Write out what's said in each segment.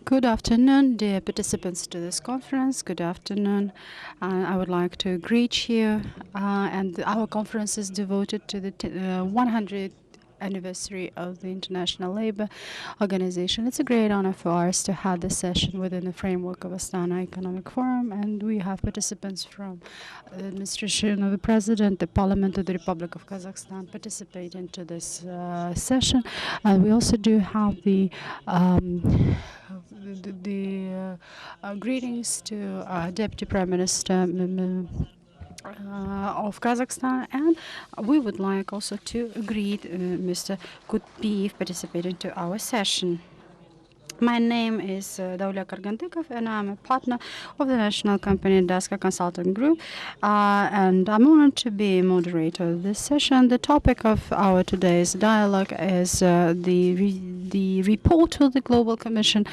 Good afternoon, dear participants to this conference. Good afternoon. I would like to greet you. And our conference is devoted to the 100th anniversary of the International Labour Organization. It's a great honor for us to have this session within the framework of Astana Economic Forum, and we have participants from the administration of the President, the Parliament of the Republic of Kazakhstan participating to this session. And we also do have the greetings to Deputy Prime Minister of Kazakhstan, and we would like also to greet Mr. Kutbiyev participating to our session. My name is Daulia Kargandikov, and I'm a partner of the national company Daska Consulting Group, and I'm honored to be moderator of this session. The topic of our today's dialogue is the report of the Global Commission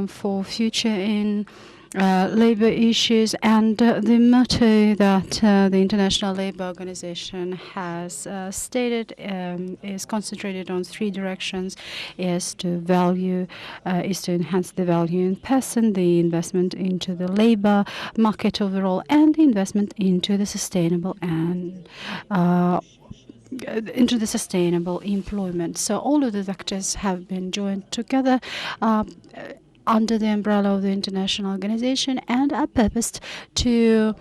for Future in labor issues, and the motto that the International Labour Organization has stated is concentrated on three directions: is to enhance the value in person, the investment into the labor market overall, and the investment into the sustainable employment. So all of the sectors have been joined together under the umbrella of the international organization and are purposed to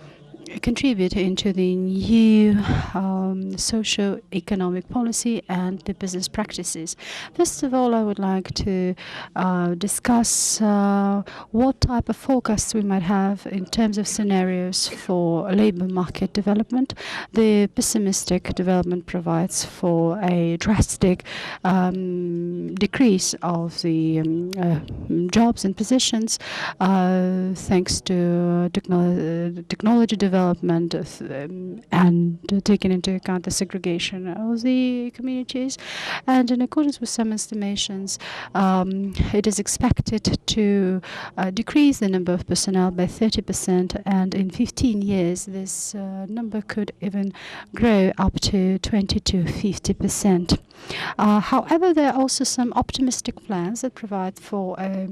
contribute into the new socio-economic policy and the business practices. First of all, I would like to discuss what type of forecasts we might have in terms of scenarios for labor market development. The pessimistic development provides for a drastic decrease of the jobs and positions thanks to technology development and taking into account the segregation of the communities. And in accordance with some estimations, it is expected to decrease the number of personnel by 30%, and in 15 years this number could even grow up to 20 to 50%. However, there are also some optimistic plans that provide for a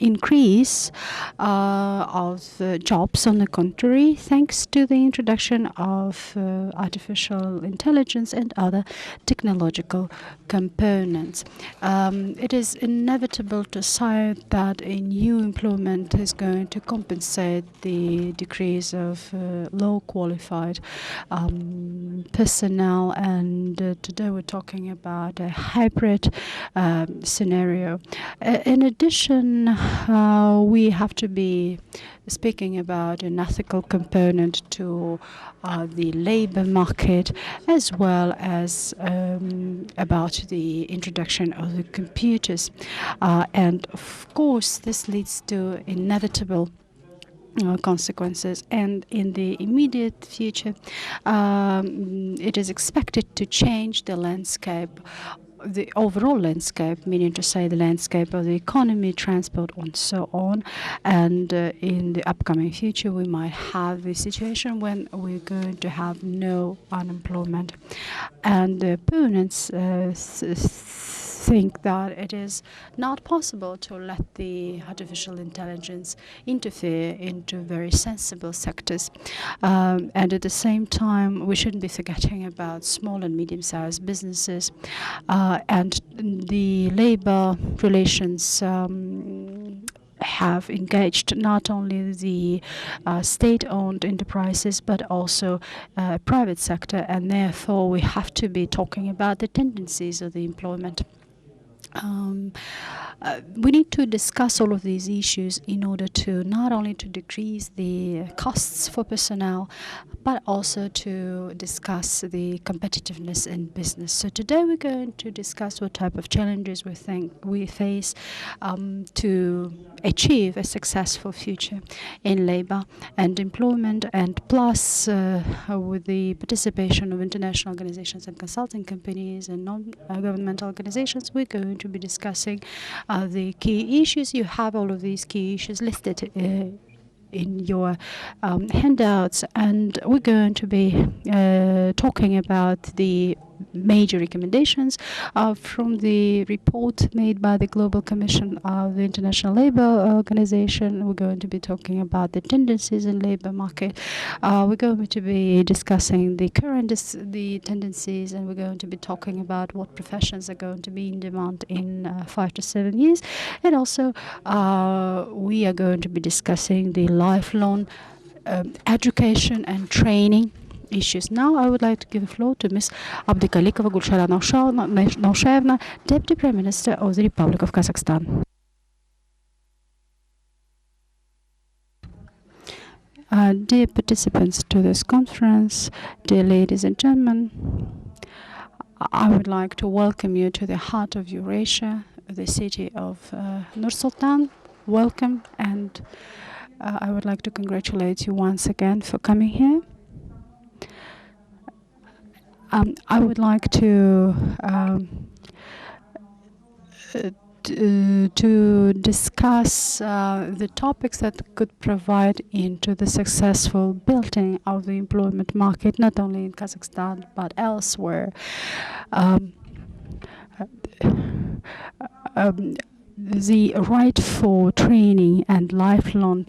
increase of jobs. On the contrary, thanks to the introduction of artificial intelligence and other technological components. It is inevitable to say that a new employment is going to compensate the decrease of low qualified personnel, and today we're talking about a hybrid scenario. In addition, we have to be speaking about an ethical component to the labor market, as well as about the introduction of the computers. And of course, this leads to inevitable consequences, and in the immediate future it is expected to change the landscape, the overall landscape, meaning to say the landscape of the economy, transport, and so on. And in the upcoming future, we might have the situation when we're going to have no unemployment. And the opponents think that it is not possible to let the artificial intelligence interfere into very sensible sectors. And at the same time, we shouldn't be forgetting about small and medium-sized businesses and the labor relations have engaged not only the state-owned enterprises but also private sector, and therefore we have to be talking about the tendencies of the employment. We need to discuss all of these issues in order to not only to decrease the costs for personnel, but also to discuss the competitiveness in business. So today we're going to discuss what type of challenges we think we face to achieve a successful future in labor and employment, and plus with the participation of international organizations and consulting companies and non-governmental organizations, we're going to be discussing the key issues. You have all of these key issues listed in your handouts, and we're going to be talking about the major recommendations from the report made by the Global Commission of the International Labour Organization. We're going to be talking about the tendencies in labour market. We're going to be discussing the current the tendencies, and we're going to be talking about what professions are going to be in demand in 5 to 7 years. And also, we are going to be discussing the lifelong education and training issues. Now I would like to give the floor to Ms. Abdikalikova Gulshara Naushaevna, Deputy Prime Minister of the Republic of Kazakhstan. Dear participants to this conference, dear ladies and gentlemen, I would like to welcome you to the heart of Eurasia, the city of Nur-Sulat. Welcome, and I would like to congratulate you once again for coming here. I would like to discuss the topics that could provide into the successful building of the employment market, not only in Kazakhstan but elsewhere. The right for training and lifelong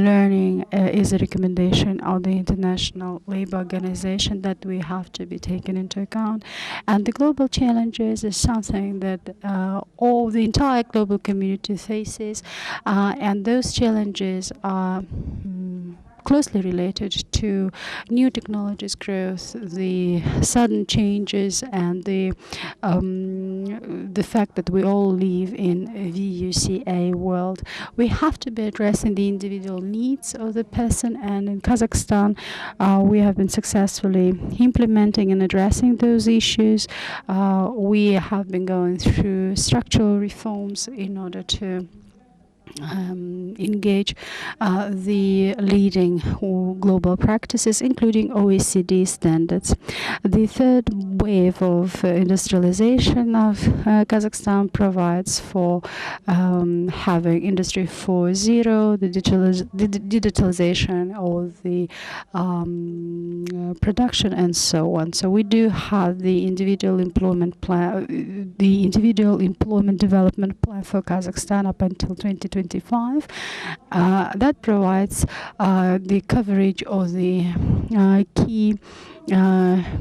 learning is a recommendation of the International Labour Organization that we have to be taken into account. And the global challenges is something that all the entire global community faces, and those challenges are closely related to new technologies growth, the sudden changes, and the fact that we all live in a VUCA world. We have to be addressing the individual needs of the person, and in Kazakhstan we have been successfully implementing and addressing those issues. We have been going through structural reforms in order to engage the leading global practices, including OECD standards. The third wave of industrialization of Kazakhstan provides for having Industry 4.0, the digitalization of the production, and so on. So we do have the individual employment plan, the individual employment development plan for Kazakhstan up until 2025. That provides the coverage of the key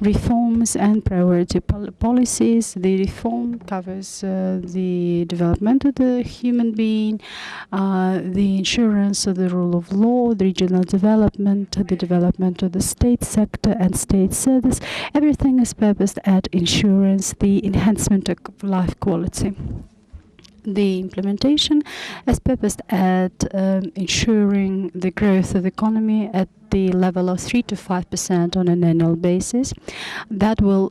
reforms and priority policies. The reform covers the development of the human being, the ensurance of the rule of law, the regional development, the development of the state sector and state service. Everything is purposed at insurance, the enhancement of life quality. The implementation is purposed at ensuring the growth of the economy at the level of 3 to 5% on an annual basis. That will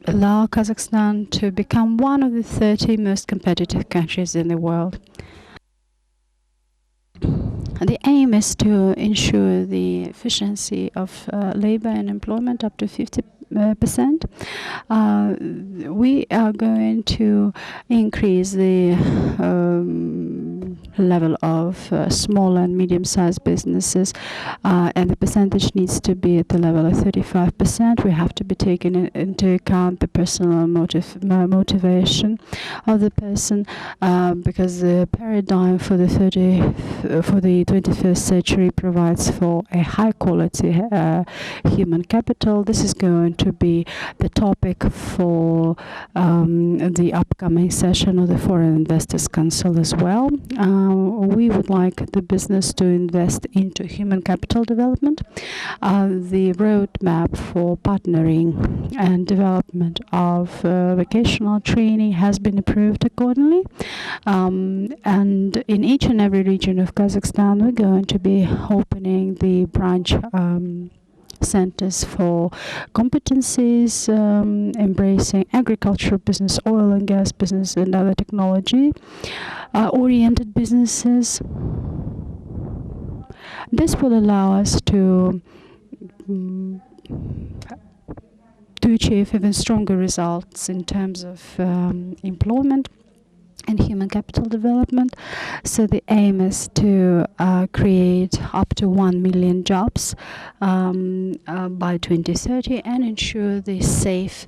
allow Kazakhstan to become one of the 30 most competitive countries in the world. The aim is to ensure the efficiency of labor and employment up to 50%. We are going to increase the level of small and medium-sized businesses, and the percentage needs to be at the level of 35%. We have to be taken into account the personal motivation of the person, because the paradigm for the 21st century provides for a high-quality human capital. This is going to be the topic for the upcoming session of the Foreign Investors Council as well. We would like the business to invest into human capital development. The roadmap for partnering and development of vocational training has been approved accordingly. And in each and every region of Kazakhstan, we're going to be opening the branch centers for competencies, embracing agricultural business, oil and gas business, and other technology oriented businesses. This will allow us to achieve even stronger results in terms of employment. and human capital development. So the aim is to create up to 1 million jobs by 2030 and ensure the safe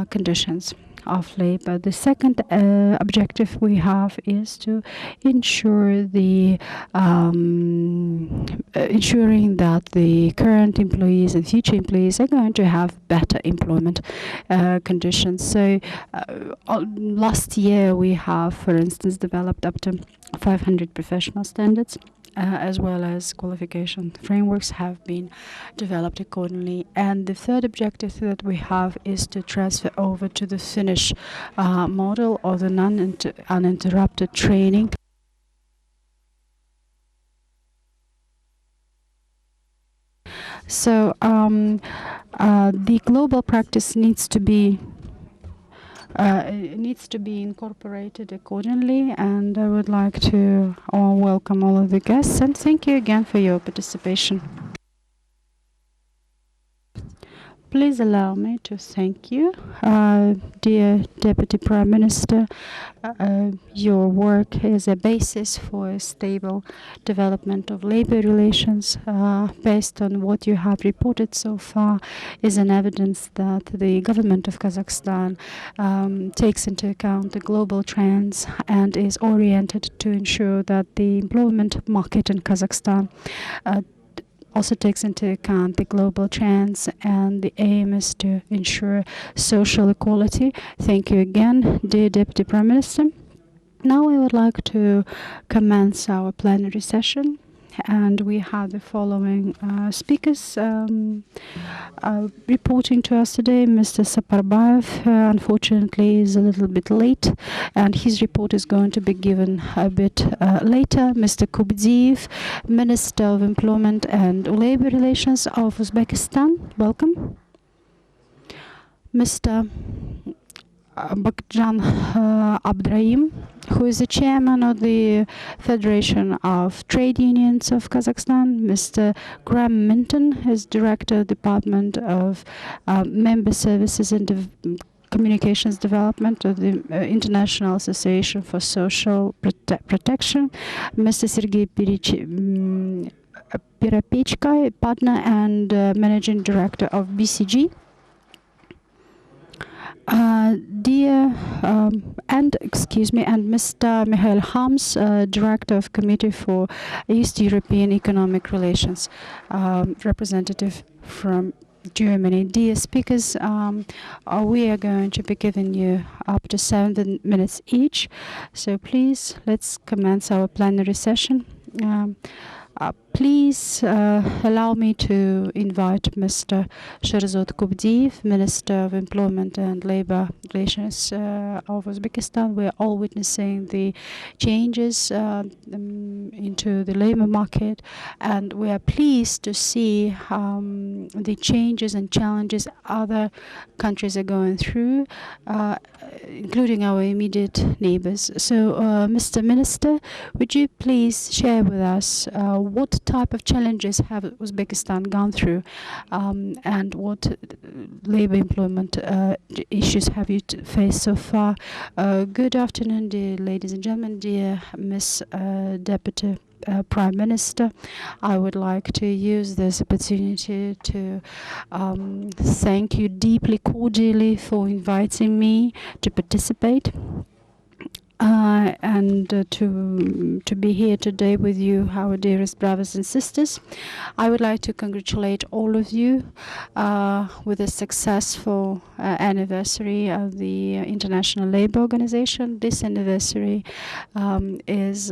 conditions of labor. The second objective we have is to ensure the ensuring that the current employees and future employees are going to have better employment conditions. So last year we have, for instance, developed up to 500 professional standards. As well as qualification frameworks have been developed accordingly. And the third objective that we have is to transfer over to the Finnish model of the uninterrupted training. So the global practice needs to be incorporated accordingly, and I would like to welcome all of the guests and thank you again for your participation. Please allow me to thank you, dear Deputy Prime Minister. Your work is a basis for a stable development of labor relations. Based on what you have reported so far, is an evidence that the government of Kazakhstan takes into account the global trends and is oriented to ensure that the employment market in Kazakhstan also takes into account the global trends, and the aim is to ensure social equality. Thank you again, dear Deputy Prime Minister. Now I would like to commence our plenary session, and we have the following speakers reporting to us today. Mr. Saparbayev, unfortunately, is a little bit late, and his report is going to be given a bit later. Mr. Kubdiev, Minister of Employment and Labor Relations of Uzbekistan, welcome. Mr. Bakjan Abdrahim, who is the chairman of the Federation of Trade Unions of Kazakhstan. Mr. Graham Minton is director of the Department of Member Services and Communications Development of the International Association for Social Protection. Mr. Sergei Pirapechka, partner and managing director of BCG. And Mr. Mikhail Hams, Director of Committee for East European Economic Relations, representative from Germany. Dear speakers, we are going to be giving you up to 7 minutes each, so please let's commence our plenary session. Please allow me to invite Mr. Sherzod Kubdiev, Minister of Employment and Labor Relations of Uzbekistan. We are all witnessing the changes into the labor market, and we are pleased to see the changes and challenges other countries are going through, including our immediate neighbors. So, Mr. Minister, would you please share with us what type of challenges have Uzbekistan gone through, and what labor employment issues have you faced so far? Good afternoon, dear ladies and gentlemen, dear Miss Deputy Prime Minister. I would like to use this opportunity to thank you deeply, cordially for inviting me to participate. And to be here today with you, our dearest brothers and sisters. I would like to congratulate all of you with a successful anniversary of the International Labour Organization. This anniversary is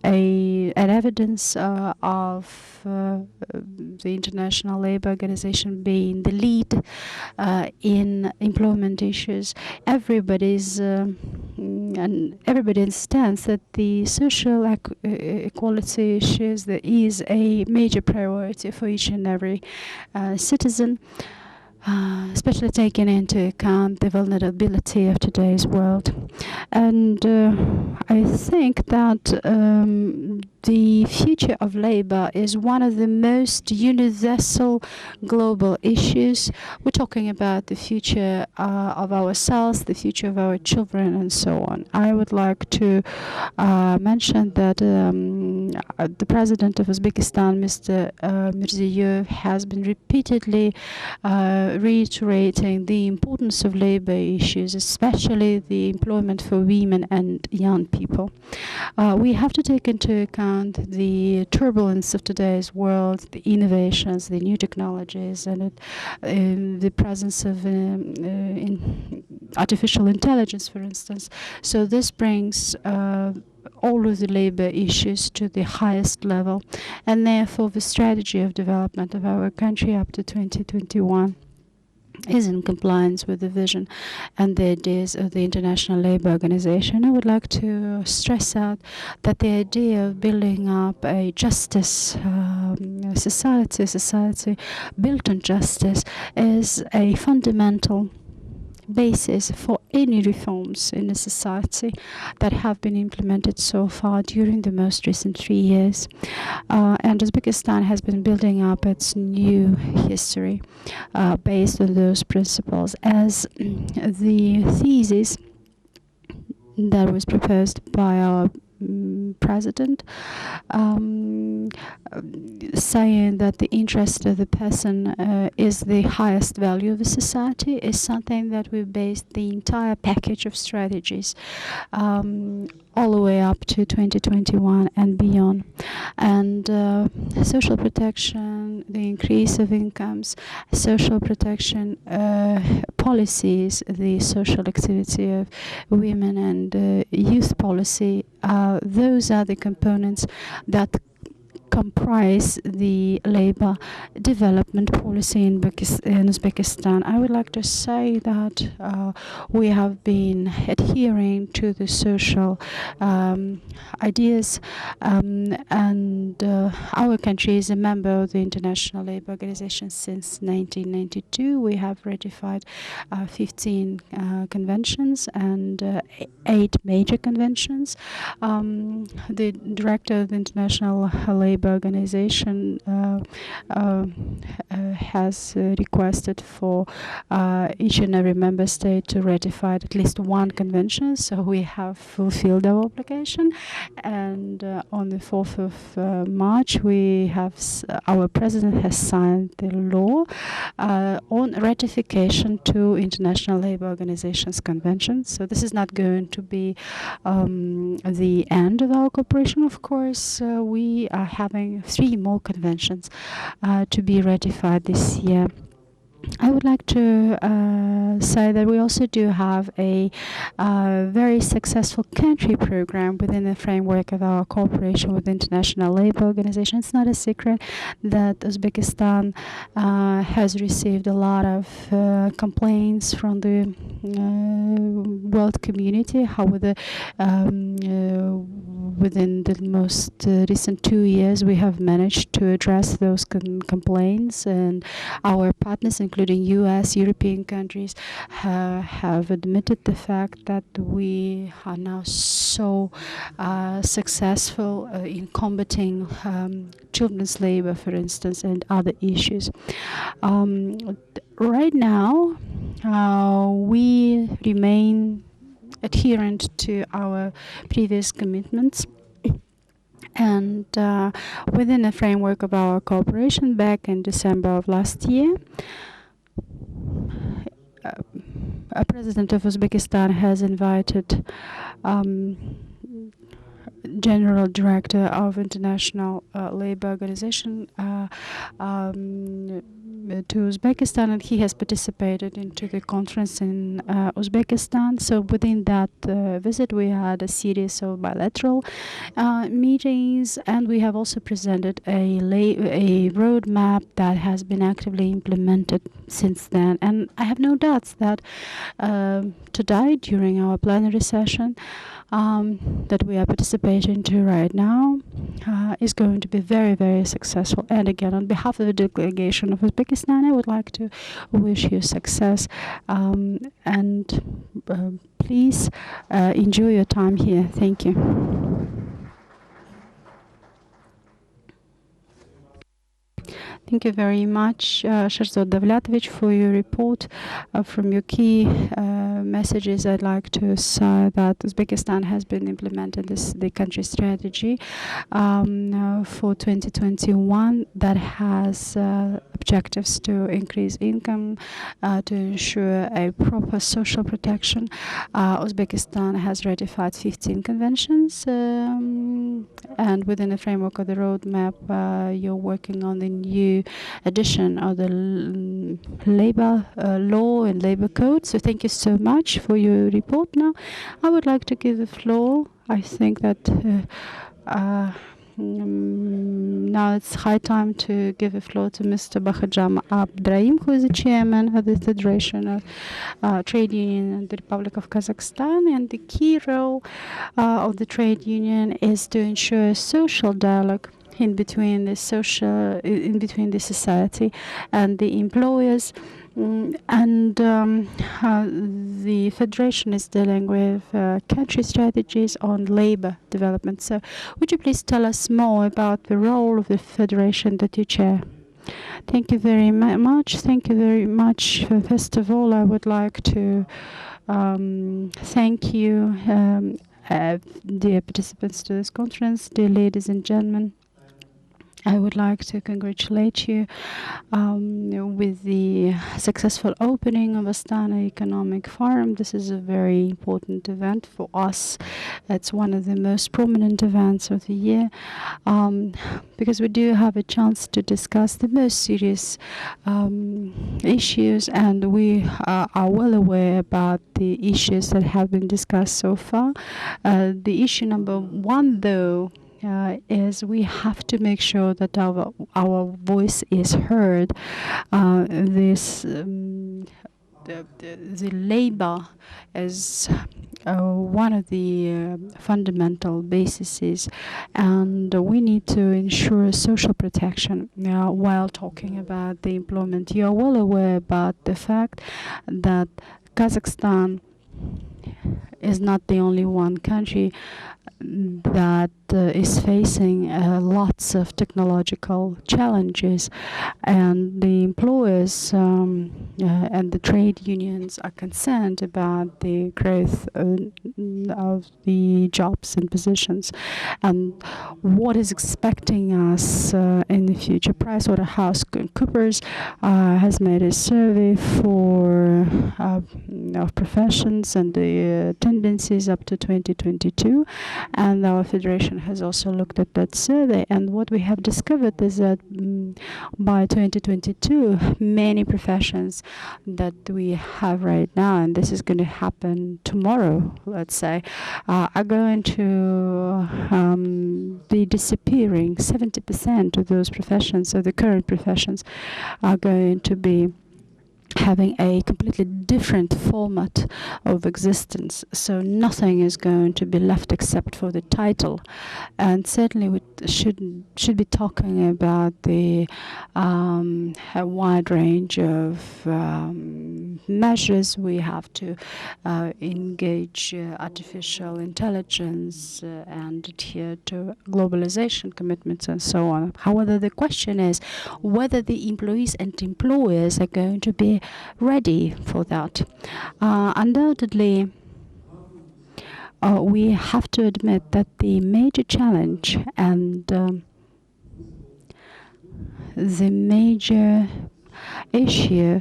an evidence of the International Labour Organization being the lead in employment issues. Everybody understands that the social equality issues that is a major priority for each and every citizen. Especially taking into account the vulnerability of today's world. And I think that the future of labor is one of the most universal global issues. We're talking about the future of ourselves, the future of our children, and so on. I would like to mention that the president of Uzbekistan, Mr. Mirziyoyev, has been repeatedly reiterating the importance of labor issues, especially the employment for women and young people. We have to take into account the turbulence of today's world, the innovations, the new technologies, and the presence of artificial intelligence, for instance. So this brings all of the labor issues to the highest level, and therefore the strategy of development of our country up to 2021 is in compliance with the vision and the ideas of the International Labour Organization. I would like to stress out that the idea of building up a justice society built on justice, is a fundamental basis for any reforms in a society that have been implemented so far during the most recent 3 years. And Uzbekistan has been building up its new history based on those principles, as the thesis that was proposed by our president, saying that the interest of the person is the highest value of the society, is something that we based the entire package of strategies all the way up to 2021 and beyond. And social protection, the increase of incomes, social protection policies, the social activity of women and youth policy, those are the components that comprise the labor development policy in Uzbekistan. I would like to say that we have been adhering to the social ideas, and our country is a member of the International Labour Organization since 1992. We have ratified 15 conventions and 8 major conventions. The director of the International Labour Organization has requested for each and every member state to ratify at least one convention, so we have fulfilled our obligation. And on the 4th of March, we have our president has signed the law on ratification to International Labour Organization's convention. So this is not going to be the end of our cooperation. Of course, we are having 3 more conventions to be ratified this year. I would like to say that we also do have a very successful country program within the framework of our cooperation with the International Labour Organization. It's not a secret that Uzbekistan has received a lot of complaints from the world community, how within the most recent 2 years we have managed to address those complaints, and our partners, including US, European countries, have admitted the fact that we are now so successful in combating children's labor, for instance, and other issues. Right now, we remain adherent to our previous commitments. And within the framework of our cooperation back in December of last year, a president of Uzbekistan has invited General Director of International Labour Organization to Uzbekistan, and he has participated into the conference in Uzbekistan. So within that visit, we had a series of bilateral meetings, and we have also presented a roadmap that has been actively implemented since then. And I have no doubts that today, during our plenary session, that we are participating to right now, is going to be very, very successful. And again, on behalf of the delegation of Uzbekistan, Astana. I would like to wish you success, and please enjoy your time here. Thank you. Thank you very much, Sherzod Davlatovich, for your report. From your key messages, I'd like to say that Uzbekistan has been implemented the country strategy for 2021 that has objectives to increase income, to ensure a proper social protection. Uzbekistan has ratified 15 conventions, and within the framework of the roadmap, you're working on the new edition of the labor law and labor code. So thank you so much for your report. Now, I would like to give the floor. I think that now it's high time to give the floor to Mr. Bahajam Abdrahim, who is the chairman of the Federation of Trade Union in the Republic of Kazakhstan. And the key role of the trade union is to ensure social dialogue in between the society and the employers. And the Federation is dealing with country strategies on labor development. So would you please tell us more about the role of the Federation that you chair? Thank you very much. Thank you very much. First of all, I would like to thank you, dear participants to this conference, dear ladies and gentlemen. I would like to congratulate you with the successful opening of Astana Economic Forum. This is a very important event for us. It's one of the most prominent events of the year because we do have a chance to discuss the most serious issues, and we are well aware about the issues that have been discussed so far. The issue number one, though, is we have to make sure that our voice is heard. The labor is one of the fundamental bases, and we need to ensure social protection while talking about the employment. You are well aware about the fact that Kazakhstan is not the only one country that is facing lots of technological challenges, and the employers and the trade unions are concerned about the growth of the jobs and positions and what is expecting us in the future. PricewaterhouseCoopers has made a survey for of professions and the tendencies up to 2022, and our federation has also looked at that survey. And what we have discovered is that by 2022, many professions that we have right now, and this is going to happen tomorrow, let's say, are going to be disappearing. 70% of those professions, of the current professions, are going to be having a completely different format of existence. So nothing is going to be left except for the title. And certainly we should be talking about the a wide range of measures. We have to engage artificial intelligence and adhere to globalization commitments and so on. However, the question is whether the employees and employers are going to be ready for that. Undoubtedly, we have to admit that the major challenge and the major issue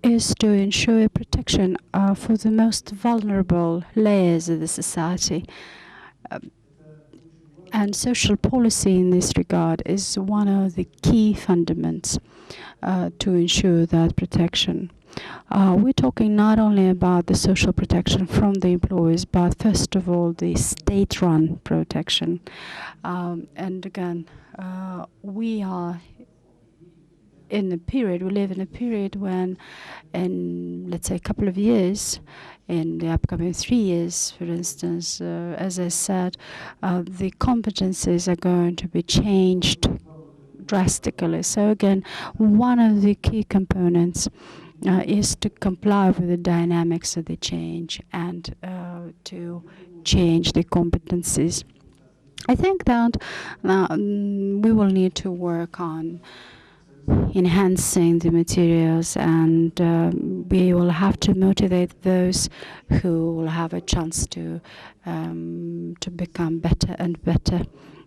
is to ensure protection for the most vulnerable layers of the society. And social policy in this regard is one of the key fundamentals to ensure that protection. We're talking not only about the social protection from the employees, but first of all, the state-run protection. And again, we live in a period when, in, let's say, a couple of years, in the upcoming 3 years, for instance, as I said, the competencies are going to be changed drastically. So again, one of the key components is to comply with the dynamics of the change and to change the competencies. I think that we will need to work on enhancing the materials, and we will have to motivate those who will have a chance to become better and better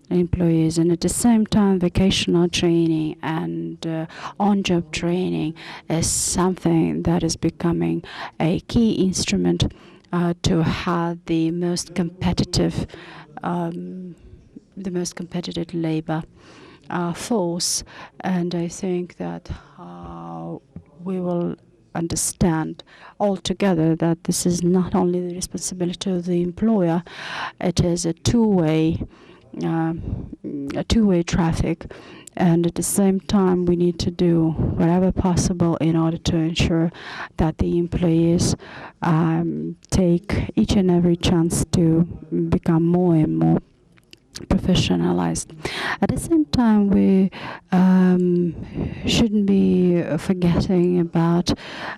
employees. And at the same time, vocational training and on-job training is something that is becoming a key instrument to have the most competitive labor force. And I think that we will understand altogether that this is not only the responsibility of the employer, it is a two-way traffic. And at the same time, we need to do whatever possible in order to ensure that the employees take each and every chance to become more and more professionalized. At the same time, we shouldn't be forgetting about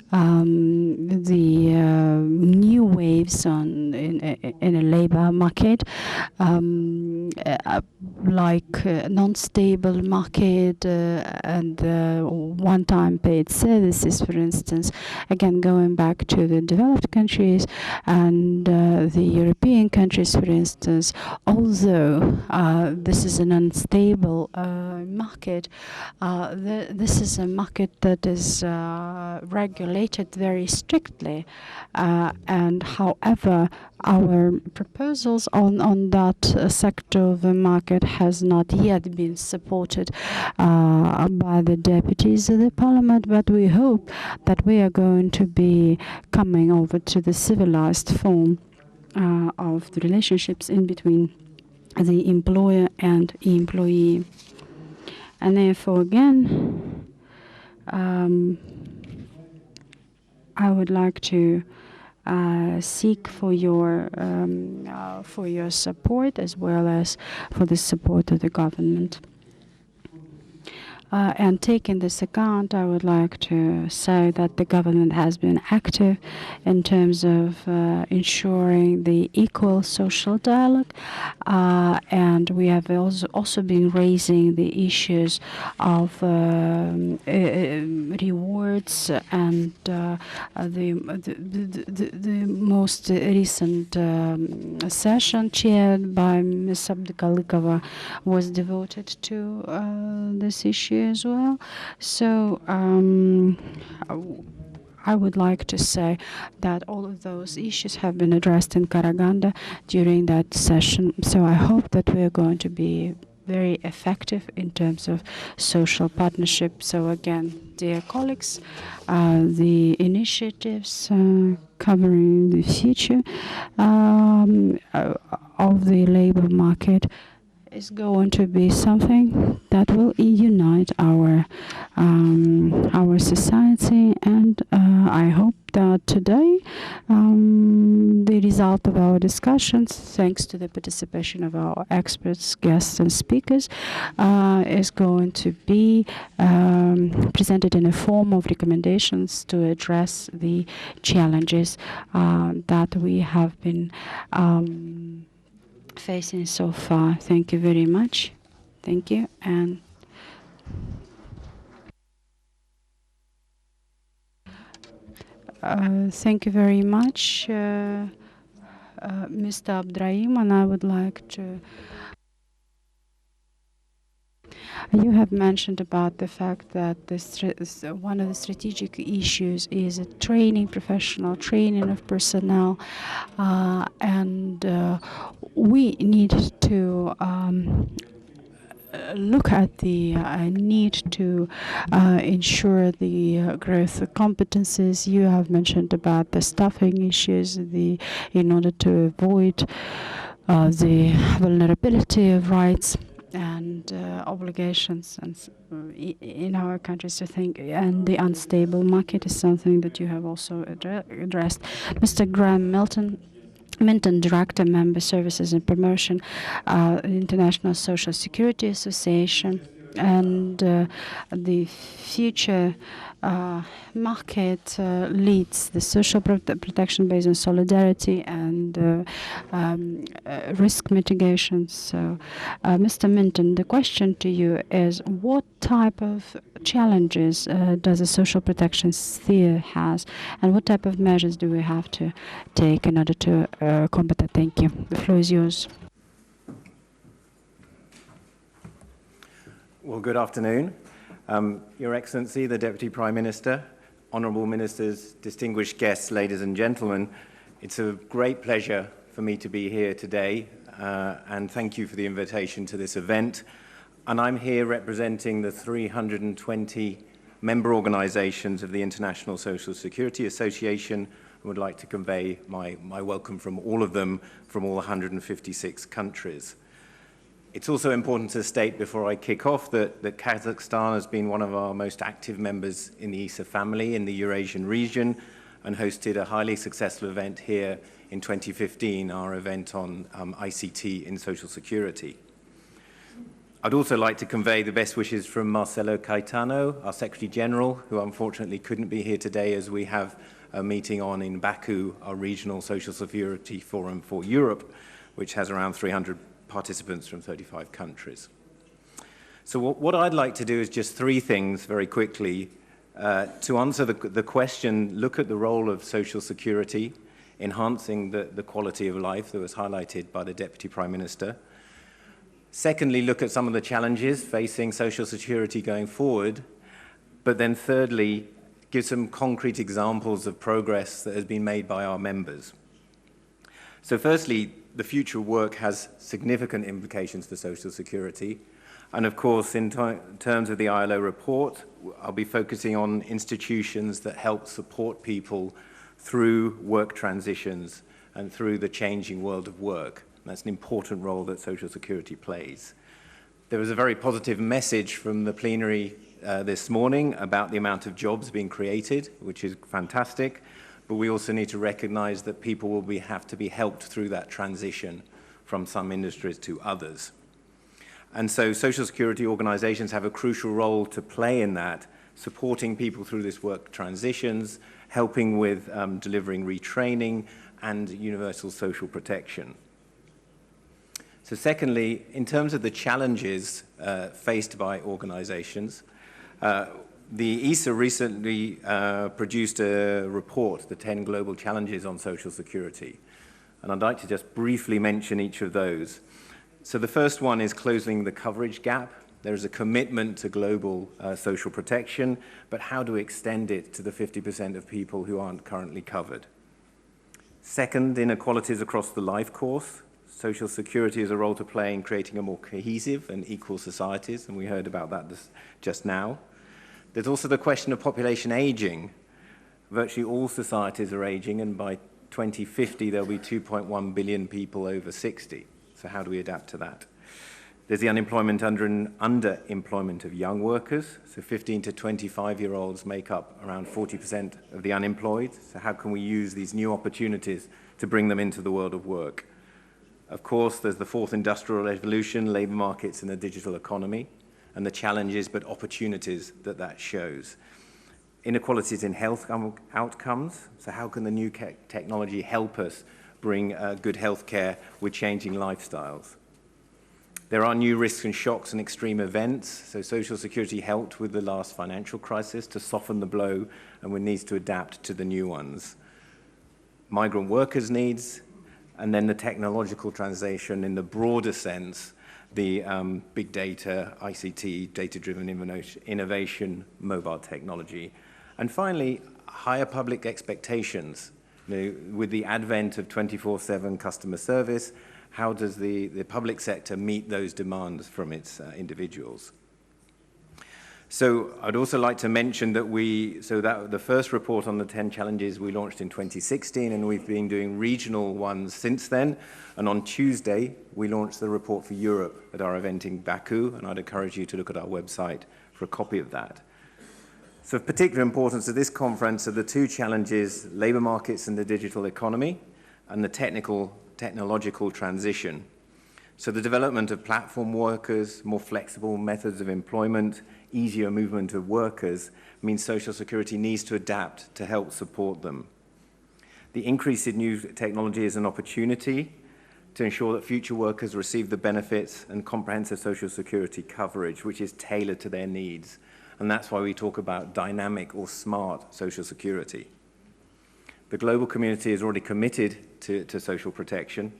the new waves in a labor market, like non-stable market and one-time paid services, for instance. Again, going back to the developed countries and the European countries, for instance, although this is an unstable market, this is a market that is regulated very strictly, and however, our proposals on that sector of the market has not yet been supported by the deputies of the parliament, but we hope that we are going to be coming over to the civilized form of the relationships in between the employer and employee. And therefore, again, I would like to seek for your support, as well as for the support of the government. And taking this account, I would like to say that the government has been active in terms of ensuring the equal social dialogue, and we have also been raising the issues of rewards, and the most recent session chaired by Ms. Abdikalikova was devoted to this issue as well. So I would like to say that all of those issues have been addressed in Karaganda during that session. So I hope that we are going to be very effective in terms of social partnership. So again, dear colleagues, the initiatives covering the future of the labor market is going to be something that will unite our society, and I hope that today the result of our discussions, thanks to the participation of our experts, guests, and speakers, is going to be presented in a form of recommendations to address the challenges that we have been facing so far. Thank you very much. Thank you. And thank you very much, Mr. Abdrahim, and I would like to. You have mentioned about the fact that one of the strategic issues is professional training of personnel, and we need to look at the need to ensure the growth of competencies. You have mentioned about the staffing issues, in order to avoid the vulnerability of rights and obligations and in our countries, to think, and the unstable market is something that you have also addressed. Mr. Graham Minton, Director, Member Services and Promotion, International Social Security Association. and the future market leads the social protection based on solidarity and risk mitigation. So, Mr. Minton, the question to you is, what type of challenges does a social protection sphere has, and what type of measures do we have to take in order to combat it? Thank you. The floor is yours. Well, good afternoon. Your Excellency, the Deputy Prime Minister, Honourable Ministers, distinguished guests, ladies and gentlemen, it's a great pleasure for me to be here today, and thank you for the invitation to this event. And I'm here representing the 320 member organisations of the International Social Security Association. I would like to convey my welcome from all of them, from all 156 countries. It's also important to state before I kick off that Kazakhstan has been one of our most active members in the ESA family in the Eurasian region and hosted a highly successful event here in 2015, our event on ICT in social security. I'd also like to convey the best wishes from Marcelo Caetano, our Secretary General, who unfortunately couldn't be here today as we have a meeting on in Baku, our regional social security forum for Europe, which has around 300 participants from 35 countries. So what I'd like to do is just three things very quickly to answer the question, look at the role of social security, enhancing the quality of life that was highlighted by the Deputy Prime Minister. Secondly, look at some of the challenges facing social security going forward. But then thirdly, give some concrete examples of progress that has been made by our members. So firstly, the future of work has significant implications for social security. And of course, in terms of the ILO report, I'll be focusing on institutions that help support people through work transitions and through the changing world of work. And that's an important role that social security plays. There was a very positive message from the plenary this morning about the amount of jobs being created, which is fantastic. But we also need to recognize that people will have to be helped through that transition from some industries to others. And so social security organizations have a crucial role to play in that, supporting people through this work transitions, helping with delivering retraining and universal social protection. So secondly, in terms of the challenges faced by organizations, the ESA recently produced a report, the 10 Global Challenges on Social Security. And I'd like to just briefly mention each of those. So the first one is closing the coverage gap. There is a commitment to global social protection, but how do we extend it to the 50% of people who aren't currently covered? Second, inequalities across the life course. Social security has a role to play in creating a more cohesive and equal societies, and we heard about that just now. There's also the question of population aging. Virtually all societies are aging, and by 2050, there'll be 2.1 billion people over 60. So how do we adapt to that? There's the unemployment underemployment of young workers. So 15 to 25-year-olds make up around 40% of the unemployed. So how can we use these new opportunities to bring them into the world of work? Of course, there's the fourth industrial revolution, labor markets and the digital economy, and the challenges but opportunities that shows. Inequalities in health outcomes. So how can the new technology help us bring good health care with changing lifestyles? There are new risks and shocks and extreme events. So social security helped with the last financial crisis to soften the blow, and we need to adapt to the new ones. Migrant workers' needs, and then the technological transition in the broader sense, the big data, ICT, data-driven innovation, mobile technology. And finally, higher public expectations. With the advent of 24/7 customer service, how does the public sector meet those demands from its individuals? So I'd also like to mention that the first report on the 10 challenges we launched in 2016, and we've been doing regional ones since then. And on Tuesday, we launched the report for Europe at our event in Baku, and I'd encourage you to look at our website for a copy of that. So of particular importance to this conference are the two challenges, labor markets and the digital economy, and the technological transition. So the development of platform workers, more flexible methods of employment, easier movement of workers means social security needs to adapt to help support them. The increase in new technology is an opportunity to ensure that future workers receive the benefits and comprehensive social security coverage, which is tailored to their needs. And that's why we talk about dynamic or smart social security. The global community is already committed to social protection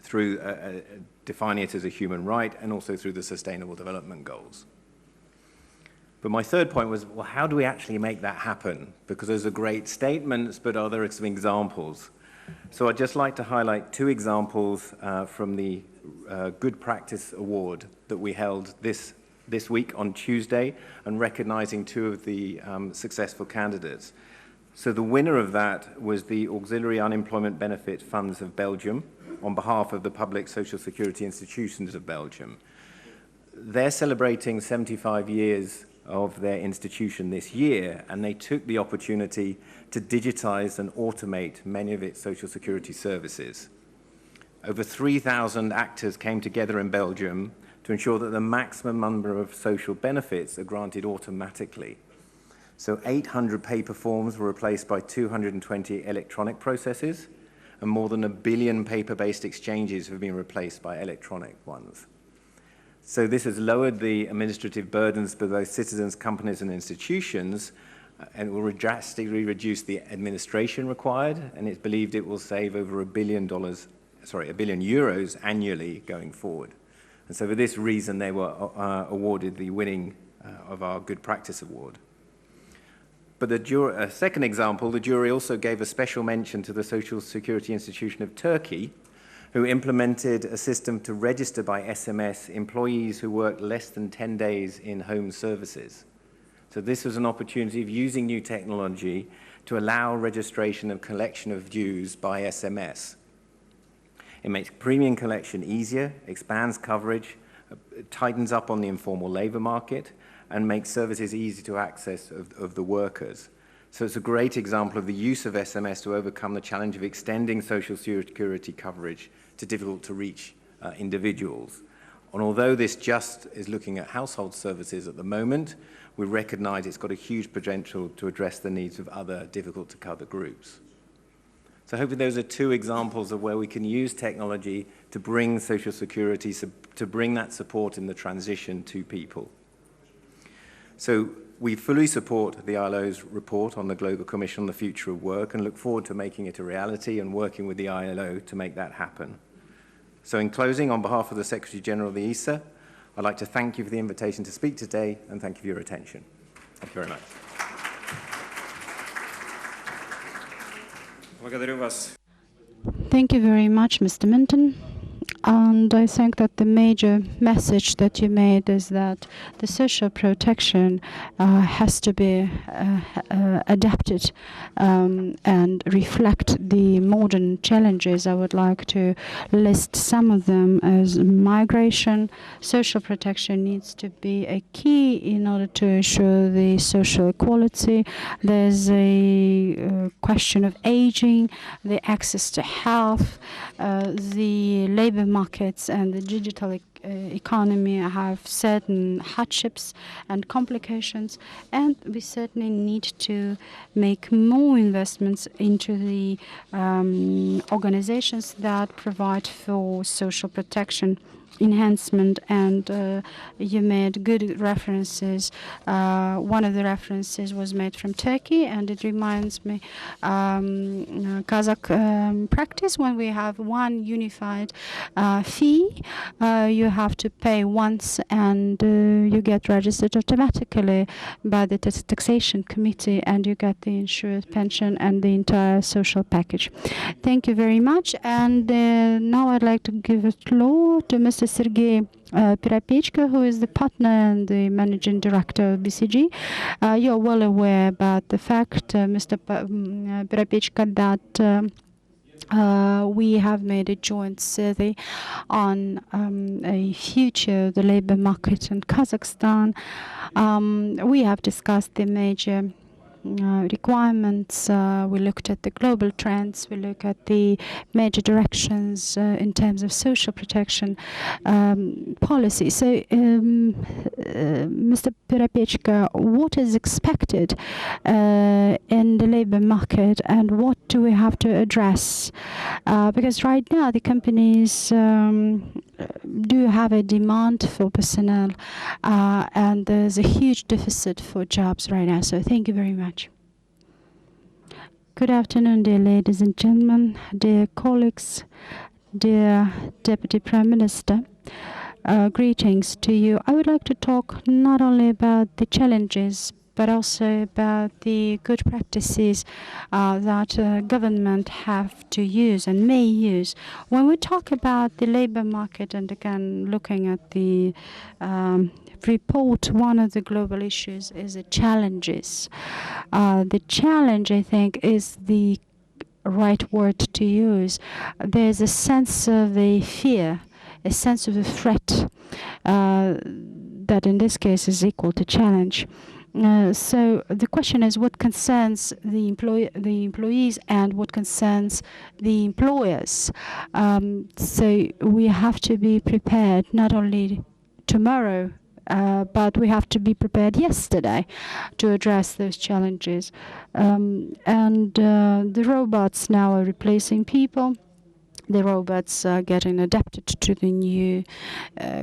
through defining it as a human right and also through the Sustainable Development Goals. But my third point was, well, how do we actually make that happen? Because those are great statements, but are there some examples? So I'd just like to highlight two examples from the Good Practice Award that we held this week on Tuesday, and recognizing two of the successful candidates. So the winner of that was the Auxiliary Unemployment Benefit Funds of Belgium on behalf of the Public Social Security Institutions of Belgium. They're celebrating 75 years of their institution this year, and they took the opportunity to digitize and automate many of its social security services. Over 3,000 actors came together in Belgium to ensure that the maximum number of social benefits are granted automatically. So 800 paper forms were replaced by 220 electronic processes, and more than 1 billion paper-based exchanges have been replaced by electronic ones. So this has lowered the administrative burdens for both citizens, companies, and institutions, and will drastically reduce the administration required, and it's believed it will save over €1 billion annually going forward. And so for this reason, they were awarded the winning of our Good Practice Award. But the second example, the jury also gave a special mention to the Social Security Institution of Turkey, who implemented a system to register by SMS employees who worked less than 10 days in home services. So this was an opportunity of using new technology to allow registration and collection of dues by SMS. It makes premium collection easier, expands coverage, tightens up on the informal labor market, and makes services easy to access of the workers. So it's a great example of the use of SMS to overcome the challenge of extending social security coverage to difficult-to-reach individuals. And although this just is looking at household services at the moment, we recognize it's got a huge potential to address the needs of other difficult-to-cover groups. So hopefully those are two examples of where we can use technology to bring social security, to bring that support in the transition to people. So we fully support the ILO's report on the Global Commission on the Future of Work and look forward to making it a reality and working with the ILO to make that happen. So in closing, on behalf of the Secretary General of the ISA, I'd like to thank you for the invitation to speak today and thank you for your attention. Thank you very much. Thank you very much, Mr. Minton. And I think that the major message that you made is that the social protection has to be adapted and reflect the modern challenges. I would like to list some of them as migration. Social protection needs to be a key in order to ensure the social equality. There's a question of aging, the access to health, the labor markets and the digital economy have certain hardships and complications, and we certainly need to make more investments into the organizations that provide for social protection enhancement. And you made good references. One of the references was made from Turkey, and it reminds me Kazakh practice. When we have one unified fee, you have to pay once, and you get registered automatically by the taxation committee, and you get the insured pension and the entire social package. Thank you very much. And now I'd like to give the floor to Mr. Sergey Piropechko, who is the partner and the managing director of BCG. You're well aware about the fact, Mr. Piropechko, that we have made a joint survey on a future of the labor market in Kazakhstan. We have discussed the major requirements. We looked at the global trends. We look at the major directions in terms of social protection policy. So, Mr. Perepechka, what is expected in the labor market, and what do we have to address? Because right now the companies do have a demand for personnel, and there's a huge deficit for jobs right now. So thank you very much. Good afternoon, dear ladies and gentlemen, dear colleagues, dear Deputy Prime Minister. Greetings to you. I would like to talk not only about the challenges, but also about the good practices that government have to use and may use. When we talk about the labor market, and again looking at the report, one of the global issues is the challenges. The challenge, I think, is the right word to use. There's a sense of a fear, a sense of a threat that in this case is equal to challenge. So the question is what concerns the employees and what concerns the employers. So we have to be prepared not only tomorrow, but we have to be prepared yesterday to address those challenges. The robots now are replacing people. The robots are getting adapted to the new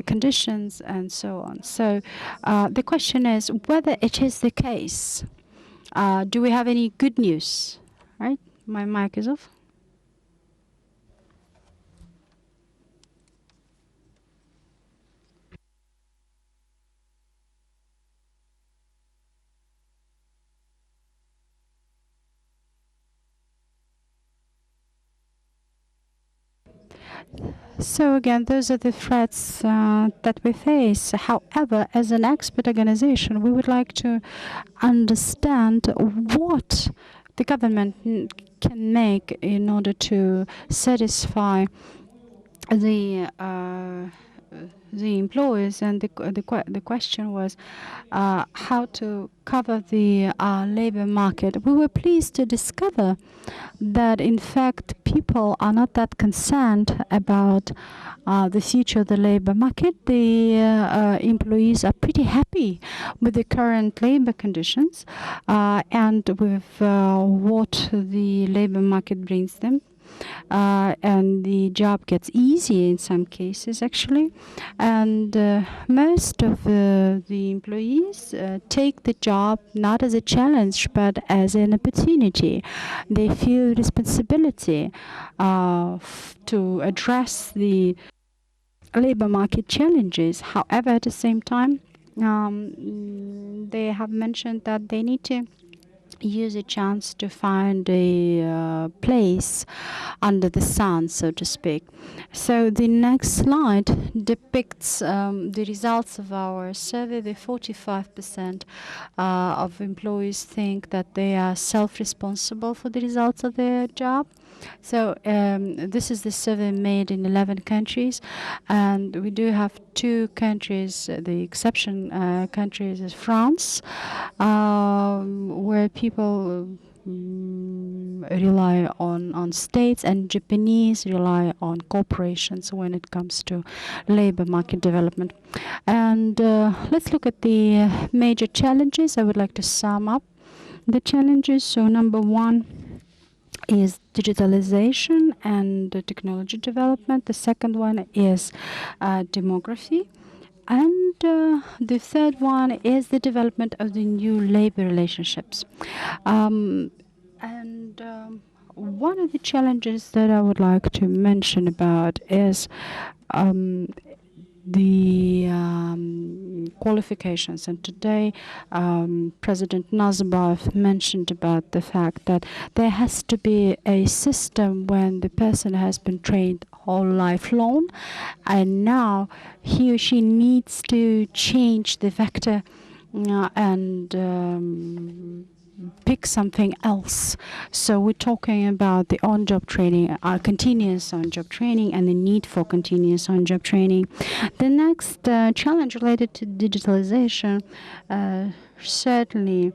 conditions and so on. So the question is whether it is the case. Do we have any good news? Right? My mic is off. So again, those are the threats that we face. However, as an expert organization, we would like to understand what the government can make in order to satisfy the employers, and the question was how to cover the labor market. We were pleased to discover that in fact people are not that concerned about the future of the labor market. The employees are pretty happy with the current labor conditions and with what the labor market brings them. And the job gets easier in some cases, actually. And most of the employees take the job not as a challenge, but as an opportunity. They feel responsibility to address the labor market challenges. However, at the same time, they have mentioned that they need to use a chance to find a place under the sun, so to speak. So the next slide depicts the results of our survey. The 45% of employees think that they are self-responsible for the results of their job. So this is the survey made in 11 countries, and we do have 2 countries. The exception countries is France, where people rely on states, and Japanese rely on corporations when it comes to labor market development. And let's look at the major challenges. I would like to sum up the challenges. So number 1 is digitalization and technology development. The second one is demography. And the third one is the development of the new labor relationships. One of the challenges that I would like to mention about is the qualifications. And today, President Nazarbayev mentioned about the fact that there has to be a system when the person has been trained whole life long, and now he or she needs to change the vector and pick something else. So we're talking about the on-job training, continuous on-job training, and the need for continuous on-job training. The next challenge related to digitalization certainly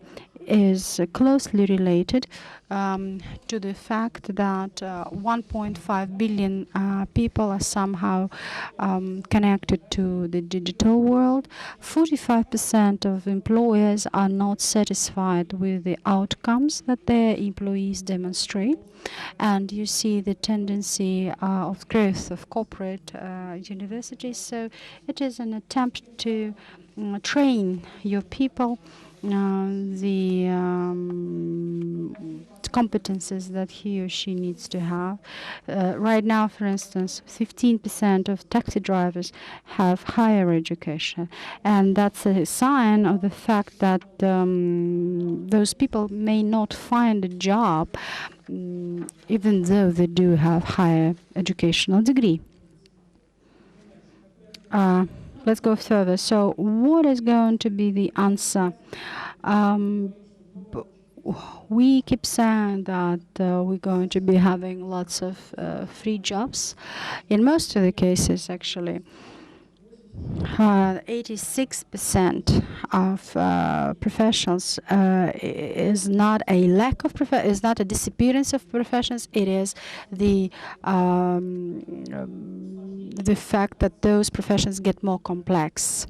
is closely related to the fact that 1.5 billion people are somehow connected to the digital world. 45% of employers are not satisfied with the outcomes that their employees demonstrate. And you see the tendency of growth of corporate universities. So it is an attempt to train your people the competences that he or she needs to have. Right now, for instance, 15% of taxi drivers have higher education, and that's a sign of the fact that those people may not find a job even though they do have higher educational degree. Let's go further. So what is going to be the answer? We keep saying that we're going to be having lots of free jobs. In most of the cases, actually, 86% of professionals is not a lack of is not a disappearance of professions. It is the fact that those professions get more complex,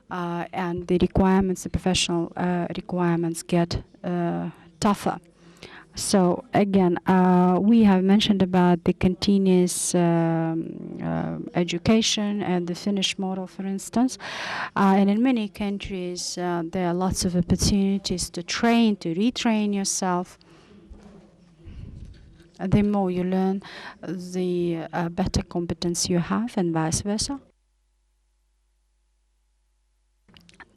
and the requirements, the professional requirements, get tougher. So again, we have mentioned about the continuous education and the Finnish model, for instance. And in many countries, there are lots of opportunities to train, to retrain yourself. The more you learn, the better competence you have, and vice versa.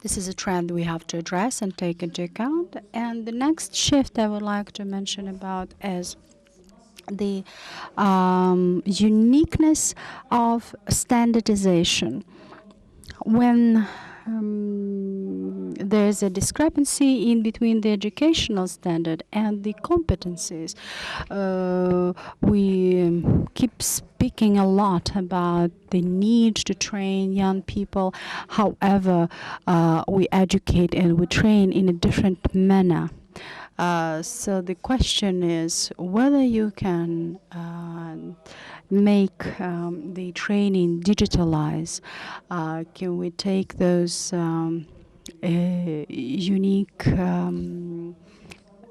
This is a trend we have to address and take into account. And the next shift I would like to mention about is the uniqueness of standardization. When there's a discrepancy in between the educational standard and the competencies, we keep speaking a lot about the need to train young people. However, we educate and we train in a different manner. So the question is whether you can make the training digitalize. Can we take those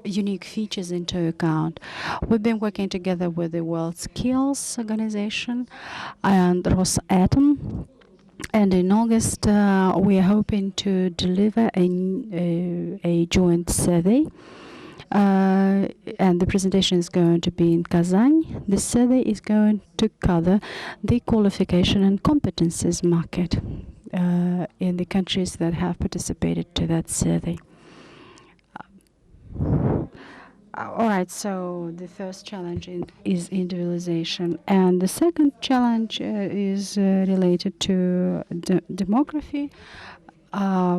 unique features into account? We've been working together with the World Skills Organization and Rosatom. And in August, we are hoping to deliver a joint survey. And the presentation is going to be in Kazan. The survey is going to cover the qualification and competences market in the countries that have participated to that survey. All right, so the first challenge is individualization, and the second challenge is related to demography.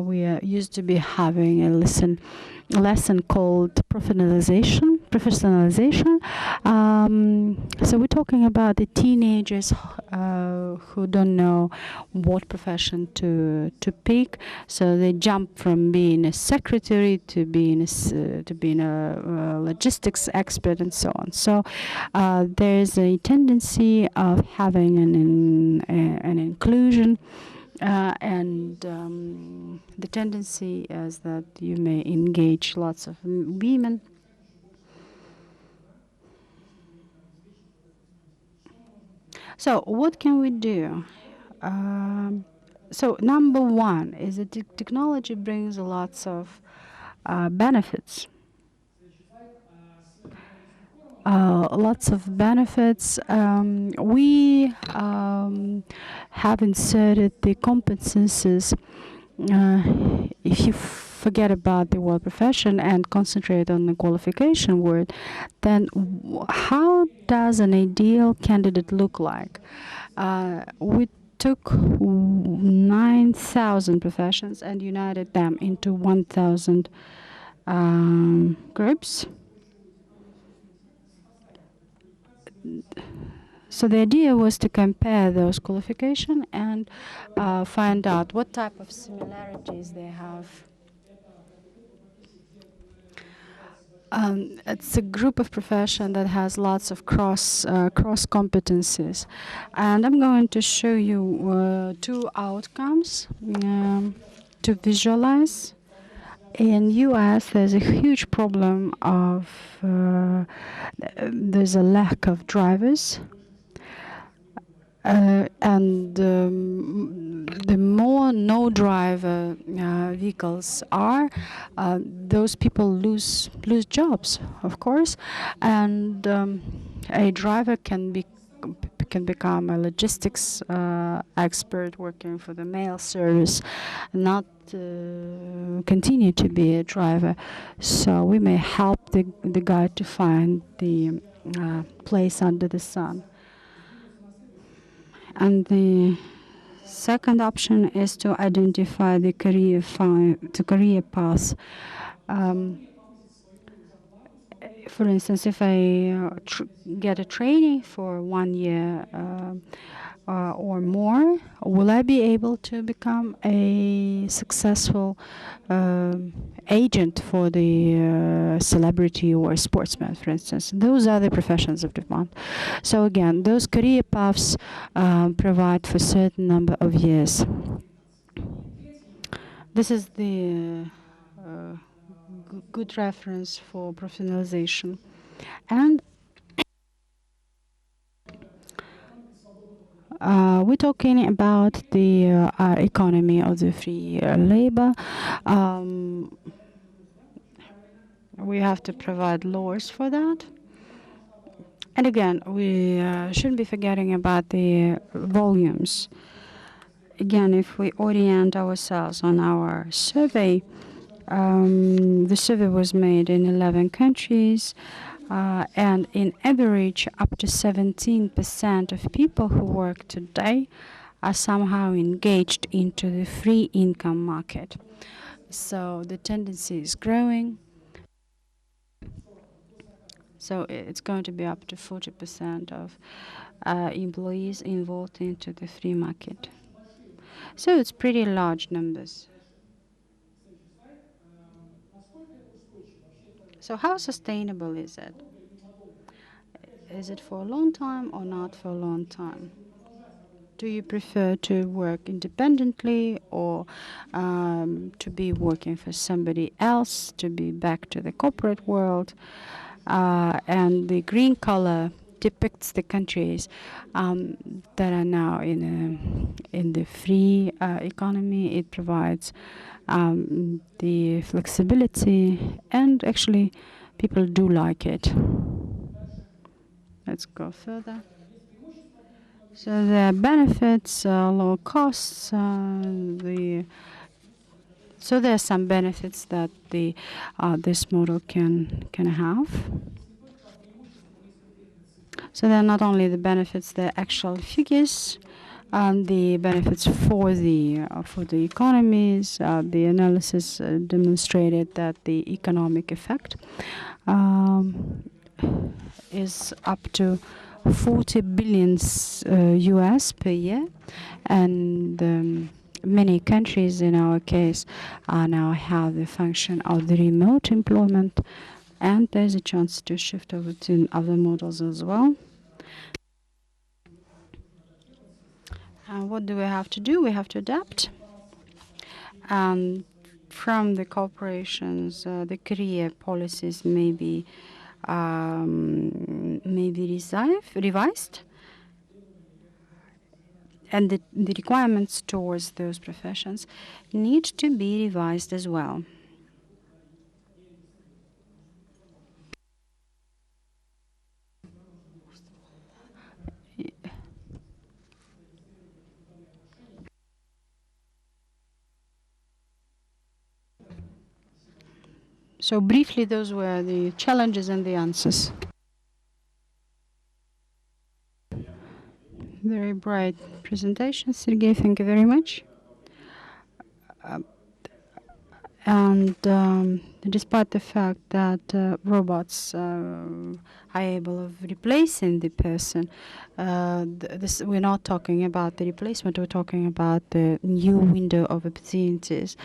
We used to be having a lesson called professionalization. So we're talking about the teenagers who don't know what profession to pick. So they jump from being a secretary to being a logistics expert and so on. So there's a tendency of having an inclusion. And the tendency is that you may engage lots of women. So what can we do? So number one is that technology brings lots of benefits. Lots of benefits. We have inserted the competences. If you forget about the word profession and concentrate on the qualification word, then how does an ideal candidate look like? We took 9,000 professions and united them into 1,000 groups. So the idea was to compare those qualifications and find out what type of similarities they have. It's a group of profession that has lots of cross competencies, and I'm going to show you two outcomes to visualize. In U.S., there's a huge problem of there's a lack of drivers. And the more no driver vehicles are, those people lose jobs, of course, and a driver can become a logistics expert working for the mail service, not continue to be a driver. So we may help the guy to find the place under the sun. And the second option is to identify the career path. For instance, if I get a training for 1 year or more, will I be able to become a successful agent for the celebrity or sportsman, for instance? Those are the professions of demand. So again, those career paths provide for a certain number of years. This is the good reference for professionalization. And we're talking about the economy of the free labor. We have to provide laws for that. And again, we shouldn't be forgetting about the volumes. Again, if we orient ourselves on our survey, the survey was made in 11 countries, and in average, up to 17% of people who work today are somehow engaged into the free income market. So the tendency is growing. So it's going to be up to 40% of employees involved into the free market. So it's pretty large numbers. So how sustainable is it? Is it for a long time or not for a long time? Do you prefer to work independently or to be working for somebody else, to be back to the corporate world? And the green color depicts the countries that are now in the free economy. It provides the flexibility, and actually people do like it. Let's go further. So the benefits, low costs, so there are some benefits that this model can have. So they're not only the benefits, the actual figures, and the benefits for the economies. The analysis demonstrated that the economic effect is up to 40 billion US per year, and many countries in our case now have the function of the remote employment, and there's a chance to shift over to other models as well. And what do we have to do? We have to adapt. From the corporations, the career policies may be revised, and the requirements towards those professions need to be revised as well. So briefly, those were the challenges and the answers. Very bright presentation, Sergey. Thank you very much. Despite the fact that robots are able of replacing the person, we're not talking about the replacement. We're talking about the new window of opportunities.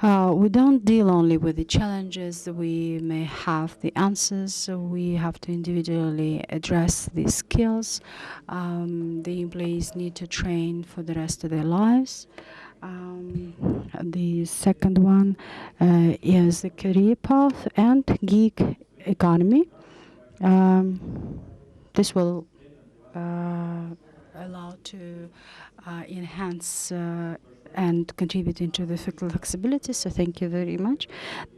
we don't deal only with the challenges. We may have the answers, so we have to individually address the skills the employees need to train for the rest of their lives. The second one is the career path and gig economy. This will allow to enhance and contribute into the flexibility. So thank you very much.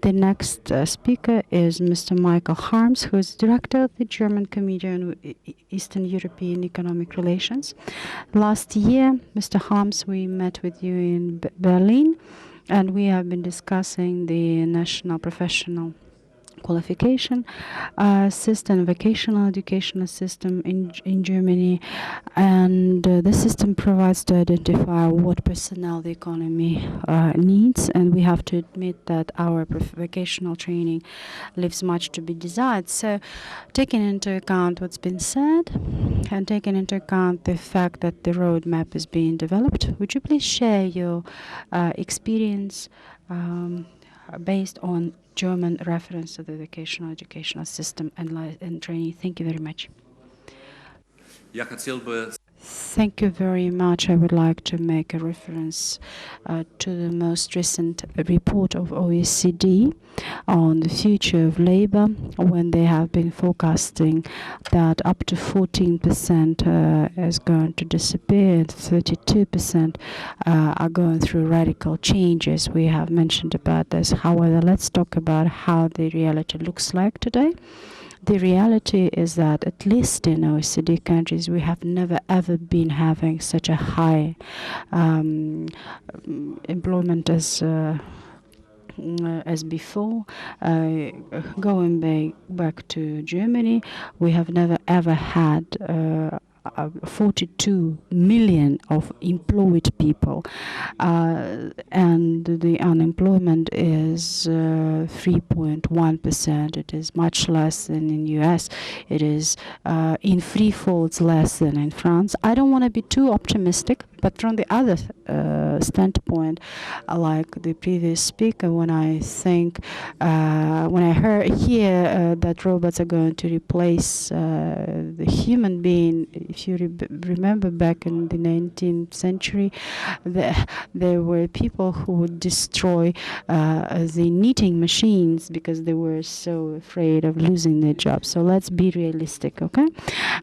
The next speaker is Mr. Michael Harms, who is director of the German Committee on Eastern European Economic Relations. Last year, Mr. Harms, we met with you in Berlin, and we have been discussing the national professional qualification system, vocational educational system in Germany, and the system provides to identify what personnel the economy needs, and we have to admit that our vocational training leaves much to be desired. So taking into account what's been said and taking into account the fact that the roadmap is being developed, would you please share your experience based on German reference to the vocational educational system and training? Thank you very much. Thank you very much. I would like to make a reference to the most recent report of OECD on the future of labor, when they have been forecasting that up to 14% is going to disappear and 32% are going through radical changes. We have mentioned about this. However, let's talk about how the reality looks like today. The reality is that, at least in OECD countries, we have never ever been having such a high employment as before. Going back to Germany, we have never ever had 42 million of employed people, and the unemployment is 3.1%. It is much less than in US. It is in three-folds less than in France. I don't want to be too optimistic, but from the other standpoint, like the previous speaker, when I think, when I hear that robots are going to replace the human being, if you remember back in the 19th century, there were people who would destroy the knitting machines because they were so afraid of losing their jobs. So let's be realistic, okay?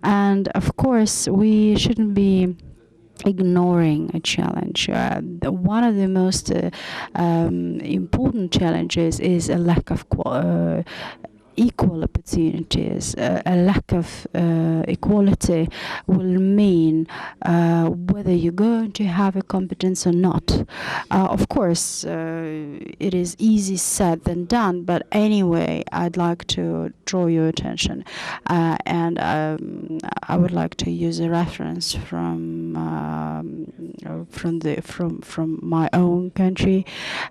And of course, we shouldn't be ignoring a challenge. One of the most important challenges is a lack of equal opportunities. A lack of equality will mean whether you're going to have a competence or not. Of course, it is easy said than done, but anyway, I'd like to draw your attention, and I would like to use a reference from my own country,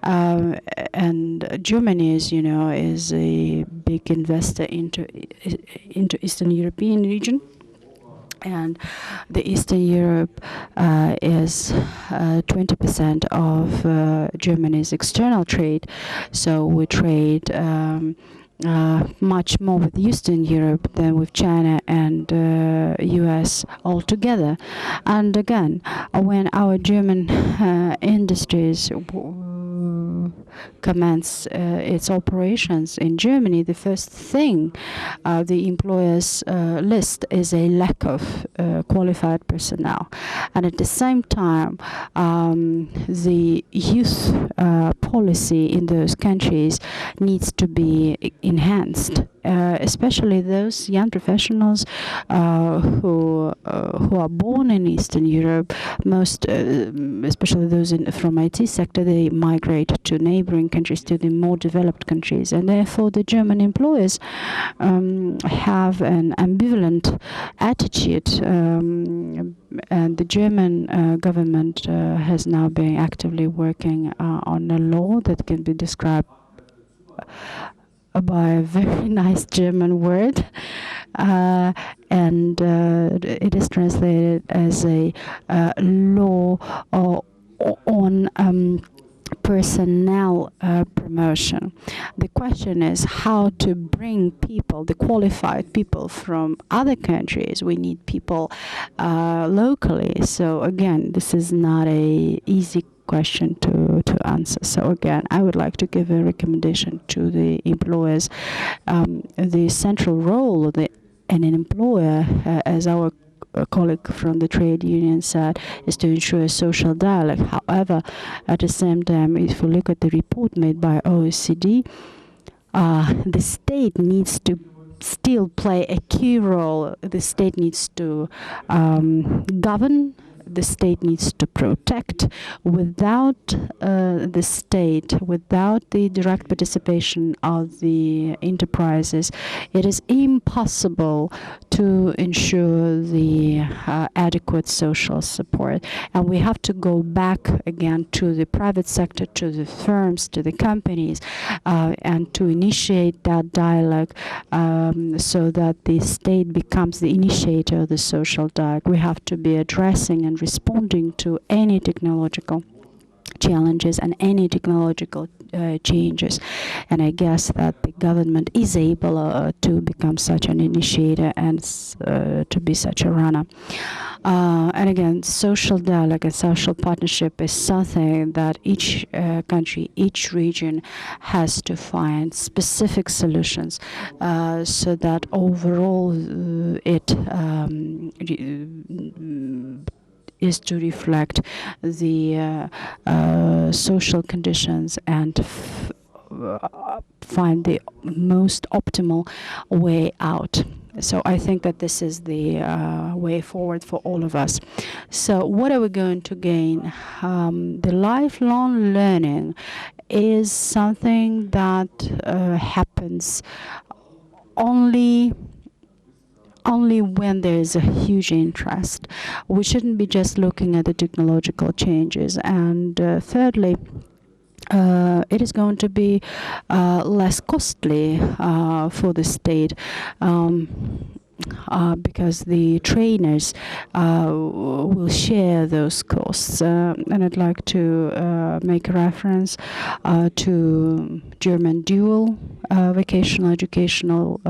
and Germany, as you know, is a big investor into Eastern European region, and the Eastern Europe is 20% of Germany's external trade. So we trade much more with Eastern Europe than with China and US altogether. And again, when our German industries commence its operations in Germany, the first thing the employers list is a lack of qualified personnel. And at the same time, the youth policy in those countries needs to be enhanced, especially those young professionals who are born in Eastern Europe. Most, especially those from IT sector, they migrate to neighboring countries, to the more developed countries, and therefore the German employers have an ambivalent attitude, and the German government has now been actively working on a law that can be described by a very nice German word, and it is translated as a law on personnel promotion. The question is how to bring people, the qualified people from other countries. We need people locally. So again, this is not a easy question to answer. So again, I would like to give a recommendation to the employers. The central role of an employer, as our a colleague from the trade union said, is to ensure social dialogue. However, at the same time, if we look at the report made by OECD, the state needs to still play a key role. The state needs to govern. The state needs to protect. Without the state, without the direct participation of the enterprises, it is impossible to ensure the adequate social support. And we have to go back again to the private sector, to the firms, to the companies, and to initiate that dialogue so that the state becomes the initiator of the social dialogue. We have to be addressing and responding to any technological challenges and any technological changes. And I guess that the government is able to become such an initiator and to be such a runner. And again, social dialogue and social partnership is something that each country, each region has to find specific solutions so that overall it is to reflect the social conditions and find the most optimal way out. So I think that this is the way forward for all of us. So what are we going to gain? The lifelong learning is something that happens only when there is a huge interest. We shouldn't be just looking at the technological changes. And thirdly, it is going to be less costly for the state because the trainers will share those costs. And I'd like to make a reference to German dual vocational educational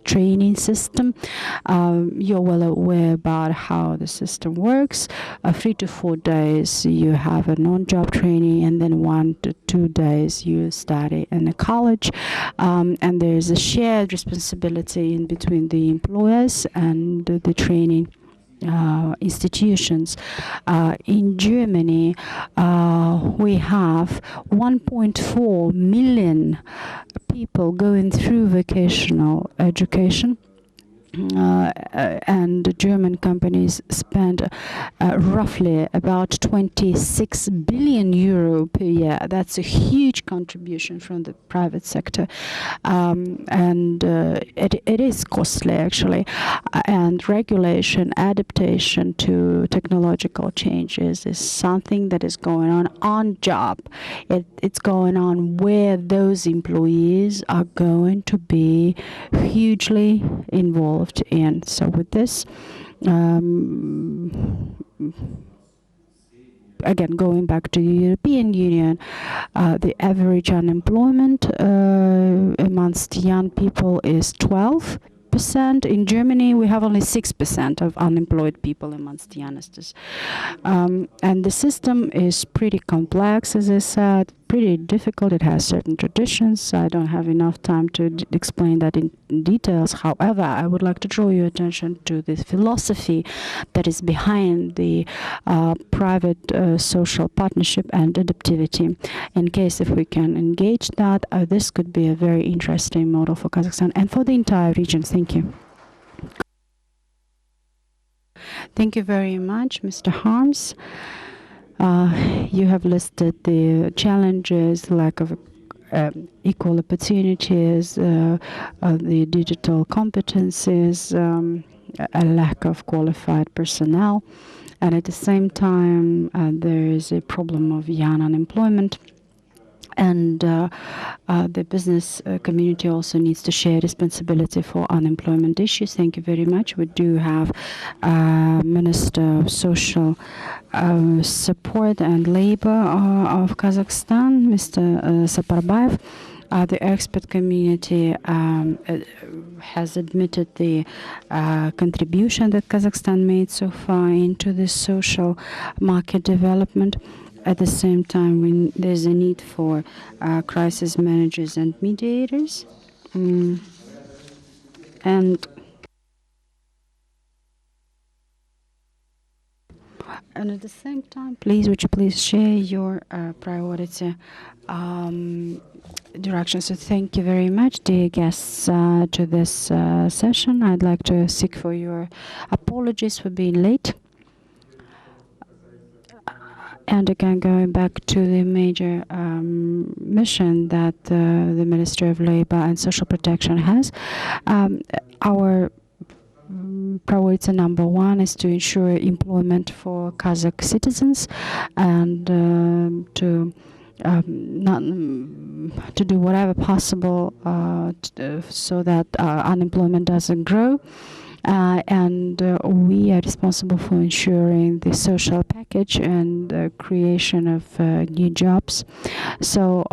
training system. You're well aware about how the system works. 3 to 4 days you have a non-job training, and then 1 to 2 days you study in a college. And there's a shared responsibility in between the employers and the training institutions. In Germany, we have 1.4 million people going through vocational education. And German companies spend roughly about 26 billion euro per year. That's a huge contribution from the private sector, and it is costly actually. And regulation, adaptation to technological changes is something that is going on job. It's going on where those employees are going to be hugely involved in. So with this, again, going back to the European Union, the average unemployment amongst young people is 12%. In Germany, we have only 6% of unemployed people amongst youngsters. And the system is pretty complex, as I said, pretty difficult. It has certain traditions. I don't have enough time to explain that in details. However, I would like to draw your attention to the philosophy that is behind the private social partnership and adaptivity. In case if we can engage that, this could be a very interesting model for Kazakhstan and for the entire region. Thank you. Thank you very much, Mr. Harms. You have listed the challenges, lack of equal opportunities, the digital competencies, a lack of qualified personnel, and at the same time there is a problem of young unemployment. And the business community also needs to share responsibility for unemployment issues. Thank you very much. We do have Minister of Social Support and Labor of Kazakhstan, Mr. Saparbayev. The expert community has admitted the contribution that Kazakhstan made so far into the social market development. At the same time, there's a need for crisis managers and mediators. And at the same time, would you please share your priority direction? So thank you very much, dear guests, to this session. I'd like to seek for your apologies for being late. And again, going back to the major mission that the Ministry of Labor and Social Protection has, our priority number one is to ensure employment for Kazakh citizens and to do whatever possible so that unemployment doesn't grow. And we are responsible for ensuring the social package and the creation of new jobs. So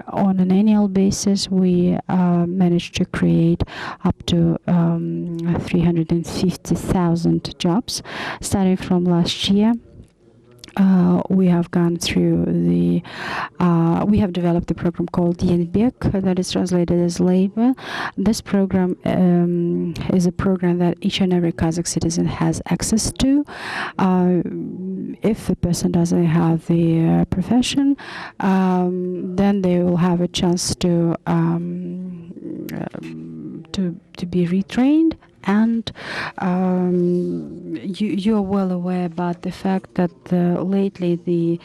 on an annual basis, we managed to create up to 350,000 jobs starting from last year. We have gone through we have developed a program called Yenbek that is translated as labor. This program is a program that each and every Kazakh citizen has access to. If a person doesn't have the profession, then they will have a chance to be retrained. And you are well aware about the fact that lately the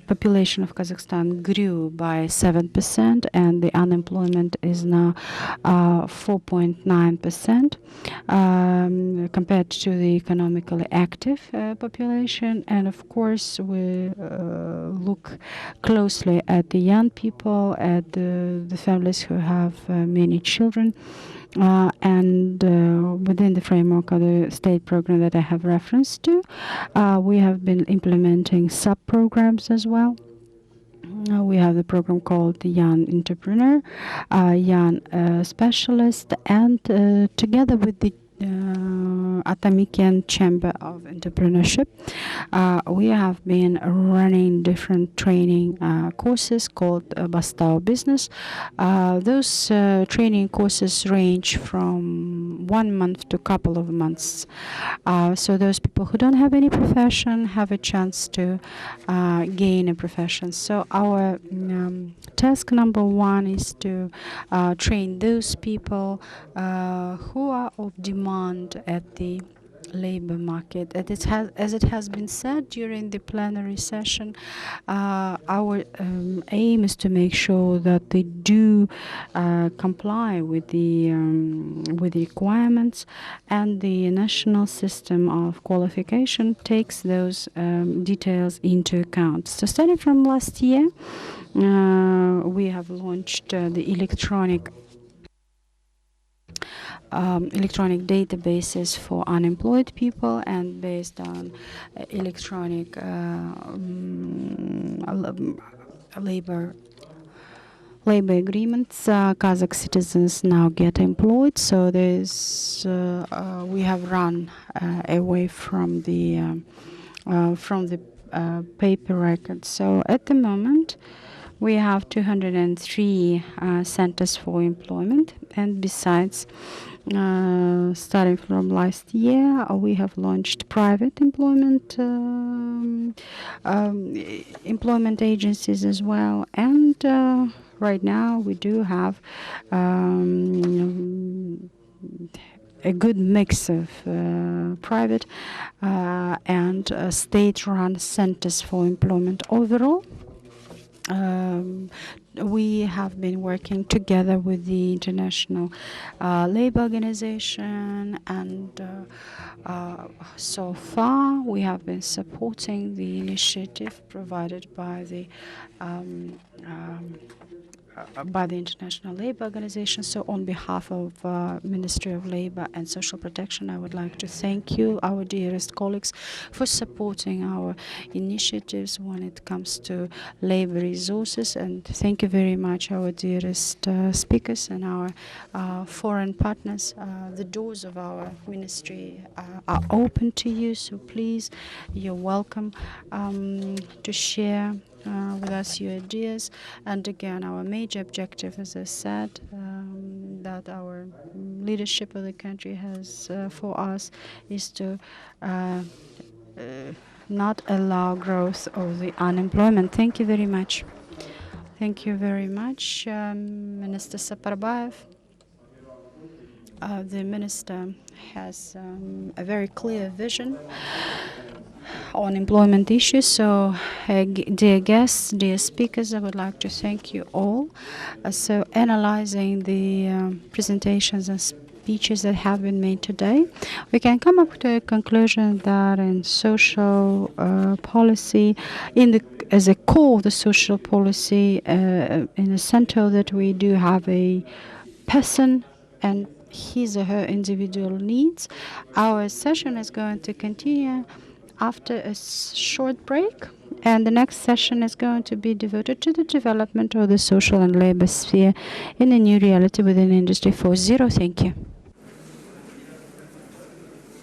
population of Kazakhstan grew by 7%, and the unemployment is now 4.9% compared to the economically active population. And of course, we look closely at the young people, at the families who have many children. And within the framework of the state program that I have referenced to, we have been implementing sub-programs as well. We have the program called the Young Entrepreneur, Young Specialist, and together with the Atamikian Chamber of Entrepreneurship, we have been running different training courses called Bastao Business. Those training courses range from 1 month to a couple of months. So those people who don't have any profession have a chance to gain a profession. So our task number one is to train those people who are of demand at the labor market. As it has been said during the plenary session, our aim is to make sure that they do comply with the requirements, and the national system of qualification takes those details into account. So starting from last year, we have launched the electronic databases for unemployed people, and based on electronic labor agreements, Kazakh citizens now get employed. So there's we have run away from the paper records. So at the moment, we have 203 centers for employment, and besides, starting from last year, we have launched private employment agencies as well. And right now, we do have a good mix of private and state-run centers for employment overall. we have been working together with the International Labour Organization, and so far we have been supporting the initiative provided by the International Labour Organization. So on behalf of Ministry of Labour and Social Protection, I would like to thank you, our dearest colleagues, for supporting our initiatives when it comes to labor resources. And thank you very much, our dearest speakers and our foreign partners. The doors of our ministry are open to you, so please, you're welcome to share with us your ideas. And again, our major objective, as I said, that our leadership of the country has for us, is to not allow growth of the unemployment. Thank you very much. Thank you very much, Minister Saparbayev. The minister has a very clear vision on employment issues. So, dear guests, dear speakers, I would like to thank you all. So, analyzing the presentations and speeches that have been made today, we can come up to a conclusion that in social policy, as a core of the social policy, in the center that we do have a person and his or her individual needs. Our session is going to continue after a short break, and the next session is going to be devoted to the development of the social and labor sphere in a new reality within Industry 4.0. Thank you.